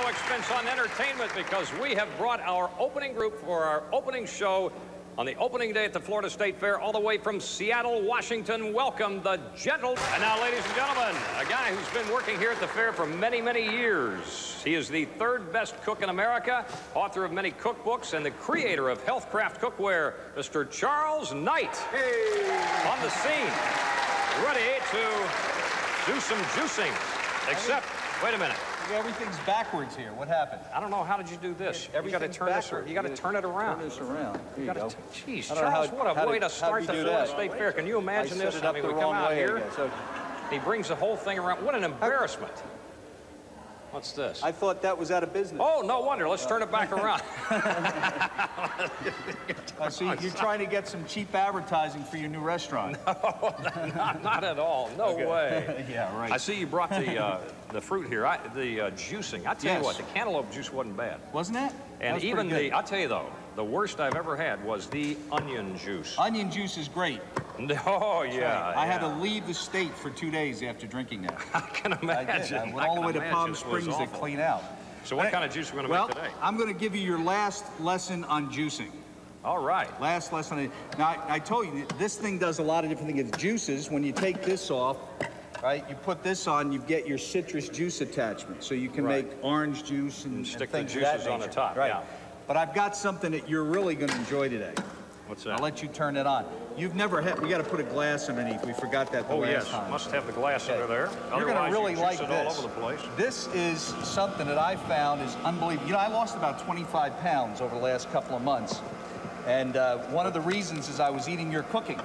expense on entertainment because we have brought our opening group for our opening show on the opening day at the Florida State Fair, all the way from Seattle, Washington. Welcome the Gentle. And now, ladies and gentlemen, a guy who's been working here at the fair for many, many years. He is the third best cook in America, author of many cookbooks, and the creator of Healthcraft Cookware, Mr. Charles Knight. Hey. On the scene, ready to do some juicing. Except, wait a minute. Everything's backwards here. What happened? I don't know. How did you do this? You got to turn this. You got to turn it around. Turn this around. Here you go. Jeez, Charles, what a way to start the Florida State Fair. Can you imagine this? I mean, we come out here. He brings the whole thing around. What an embarrassment. What's this? I thought that was out of business. Oh, no wonder. Let's turn it back around. I see you're trying to get some cheap advertising for your new restaurant. No, not at all. No way. Yeah, right. I see you brought the fruit here, the juicing. I tell you what, the cantaloupe juice wasn't bad. Wasn't it? And even I'll tell you though, the worst I've ever had was the onion juice. Onion juice is great. Oh, yeah. I had to leave the state for 2 days after drinking that. I can imagine. I went all the way to Palm Springs to clean out. So what kind of juice are we going to make today? I'm going to give you your last lesson on juicing. All right. Last lesson. Now, I told you, this thing does a lot of different things. It's juices. When you take this off, right, you put this on, you get your citrus juice attachment. So you can make orange juice and stick things the juices on the top. Right. Yeah. But I've got something that you're really going to enjoy today. What's that? I'll let you turn it on. You've never had, we got to put a glass underneath. We forgot that the last time. Must have the glass under there. You're going to really like this. All over the place. This is something that I found is unbelievable. You know, I lost about 25 pounds over the last couple of months. And one of the reasons is I was eating your cooking.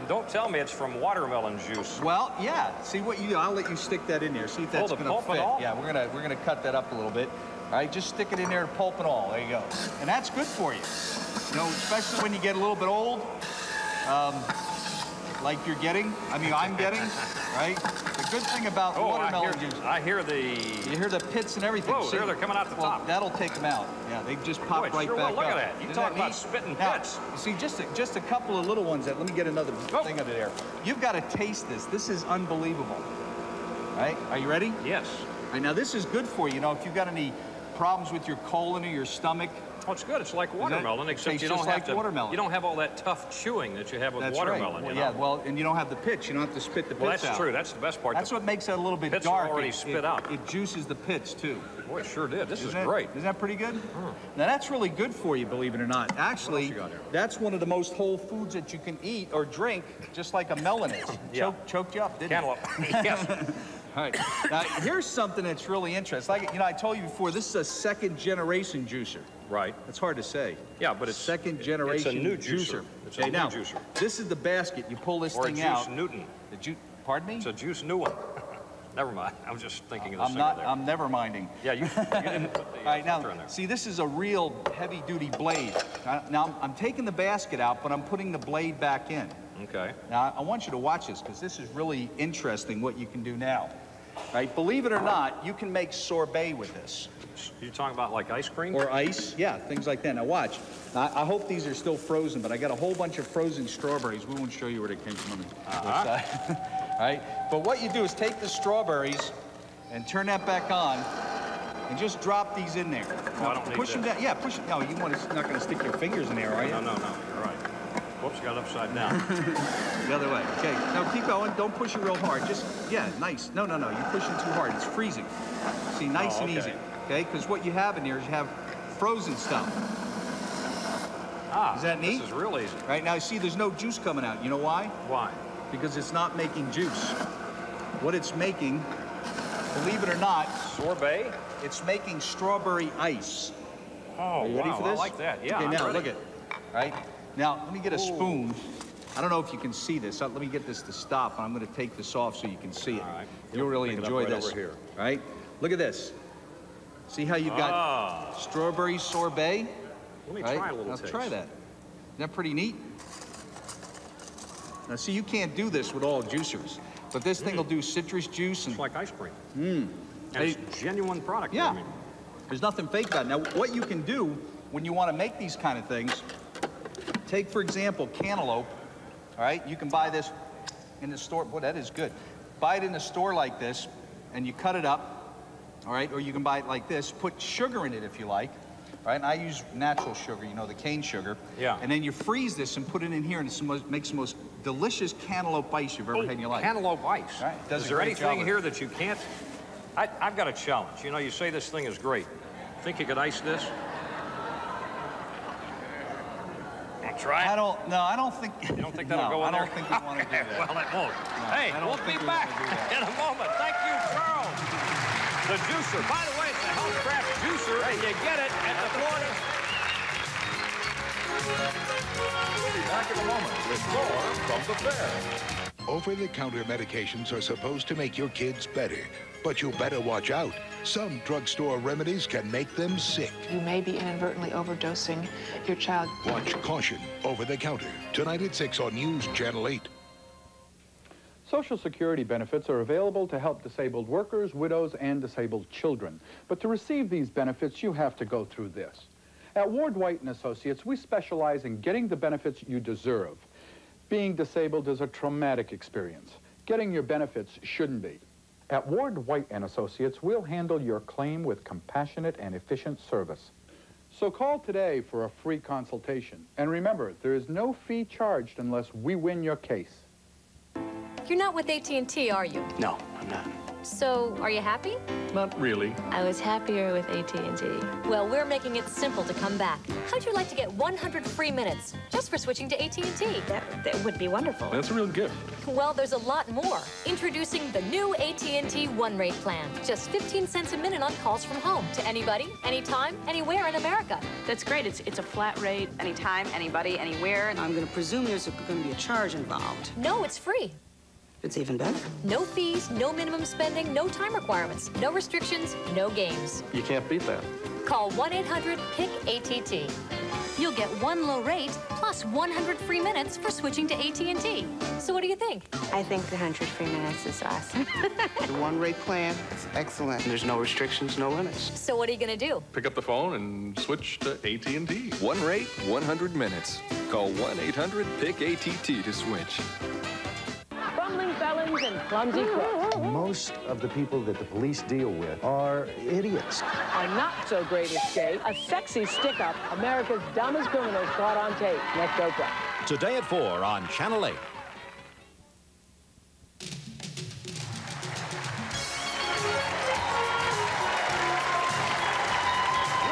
Don't tell me it's from watermelon juice. Well, yeah. See what you do. I'll let you stick that in there. See if that's going to fit. Yeah, we're gonna cut that up a little bit. All right, just stick it in there, pulp and all. There you go. And that's good for you. You know, especially when you get a little bit old, like you're getting. I mean, I'm getting. Right. The good thing about watermelon juice. I hear the. You hear the pits and everything. Whoa, there they're coming out the top. That'll take them out. Yeah, they just pop right back up. Look at that. You talk about spitting pits. You see, just a couple of little ones. Let me get another thing under there. You've got to taste this. This is unbelievable. All right. Are you ready? Yes. All right, now this is good for you. You know, if you've got any problems with your colon or your stomach. Oh, it's good. It's like watermelon, except you don't have watermelon. You don't have all that tough chewing that you have with watermelon. Right. Well, well, and you don't have the pits. You don't have to spit the pits out. Well, that's true. That's the best part. That's what makes it a little bit pits dark. Are already spit out. It juices the pits too. Boy, it sure did. This is great. Isn't that pretty good? Now that's really good for you, believe it or not. Actually, that's one of the most whole foods that you can eat or drink, just like a melon is. Choked you up, didn't it? Cantaloupe. Yes. All right. Now, here's something that's really interesting. Like, you know, I told you before, this is a second-generation juicer. Right. It's hard to say. Yeah, but it's second-generation. It's a new juicer. It's a new juicer. This is the basket. You pull this thing out. Or a juice Newton. Pardon me? It's a juice new one. Never mind. I was just thinking of this I'm never minding. Yeah, you didn't put the all right, now, in there. See, this is a real heavy-duty blade. Now, I'm taking the basket out, but I'm putting the blade back in. Okay. Now, I want you to watch this, because this is really interesting what you can do now. Right? Believe it or not, you can make sorbet with this. You're talking about like ice cream? Or ice, yeah, things like that. Now watch. I hope these are still frozen, but I got a whole bunch of frozen strawberries. We won't show you where they came from. All right? But what you do is take the strawberries and turn that back on and just drop these in there. Oh, I don't need push them down. Yeah, push them. No, you're not going to stick your fingers in there, are you? No, you're right. Whoops, got it upside down. The other way. Okay, now keep going. Don't push it real hard. Just, yeah, nice. No, you're pushing too hard. It's freezing. See, nice and easy. Okay, because what you have in here is you have frozen stuff. Ah, is that neat? This is real easy. Right, now see, there's no juice coming out. You know why? Why? Because it's not making juice. What it's making, believe it or not, sorbet? It's making strawberry ice. Oh, are you ready for this? I like that. Yeah, okay, now ready. Look at it. Right? Now, let me get a spoon. I don't know if you can see this. Let me get this to stop. I'm going to take this off so you can see it. All right. You'll really enjoy this. Over here. Right? Look at this. See how you've got strawberry sorbet? Let me try a little taste. Now try that. Isn't that pretty neat? Now see, you can't do this with all juicers, but this thing will do citrus juice. It's like ice cream. And it's a genuine product. Yeah. I mean. There's nothing fake about it. Now, what you can do when you want to make these kind of things, take, for example, cantaloupe. All right? You can buy this in the store. Boy, that is good. Buy it in the store like this, and you cut it up, all right? Or you can buy it like this. Put sugar in it if you like, all right? And I use natural sugar, you know, the cane sugar. Yeah. And then you freeze this and put it in here, and it makes the most delicious cantaloupe ice you've ever had in your life. Cantaloupe ice. Right. Is there anything here that you can't? I've got a challenge. You know, you say this thing is great. Think you could ice this? Want to try it? I don't think... You don't think that'll go in there? I don't think we want to do that. Well, it won't. No, hey, we'll be back in a moment. Thank you, Charles. The juicer. By the way, it's a Healthcraft juicer, and you get it at the Florida. We'll be back in a moment with more from the fair. Over-the-counter medications are supposed to make your kids better, but you better watch out. Some drugstore remedies can make them sick. You may be inadvertently overdosing your child. Watch Caution, Over-the-Counter, tonight at 6 on News Channel 8. Social Security benefits are available to help disabled workers, widows, and disabled children. But to receive these benefits, you have to go through this. At Ward White & Associates, we specialize in getting the benefits you deserve. Being disabled is a traumatic experience. Getting your benefits shouldn't be. At Ward White & Associates, we'll handle your claim with compassionate and efficient service. So call today for a free consultation. And remember, there is no fee charged unless we win your case. You're not with AT&T, are you? No, I'm not. So, are you happy? Not really. I was happier with AT&T. Well, we're making it simple to come back. How'd you like to get 100 free minutes just for switching to AT&T? That would be wonderful. That's a real gift. Well, there's a lot more. Introducing the new AT&T One Rate plan. Just 15 cents a minute on calls from home to anybody, anytime, anywhere in America. That's great. It's a flat rate, anytime, anybody, anywhere. I'm going to presume there's going to be a charge involved. No, it's free. It's even better. No fees, no minimum spending, no time requirements, no restrictions, no games. You can't beat that. Call 1-800-PIC-ATT. You'll get one low rate plus 100 free minutes for switching to AT&T. So what do you think? I think the 100 free minutes is awesome. The one-rate plan is excellent. There's no restrictions, no limits. So what are you going to do? Pick up the phone and switch to AT&T. One rate, 100 minutes. Call 1-800-PIC-ATT to switch. Fumbling felons and clumsy crooks. Most of the people that the police deal with are idiots. A not-so-great escape, a sexy stick-up, America's dumbest criminals caught on tape. Next Oprah. Today at 4 on Channel 8. We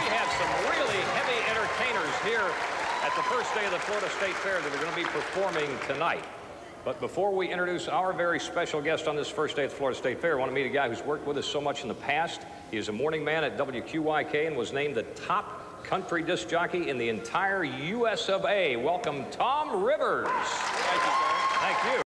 have some really heavy entertainers here at the first day of the Florida State Fair that are going to be performing tonight. But before we introduce our very special guest on this first day at the Florida State Fair, I want to meet a guy who's worked with us so much in the past. He is a morning man at WQYK and was named the top country disc jockey in the entire US of A. Welcome, Tom Rivers. Thank you, sir. Thank you.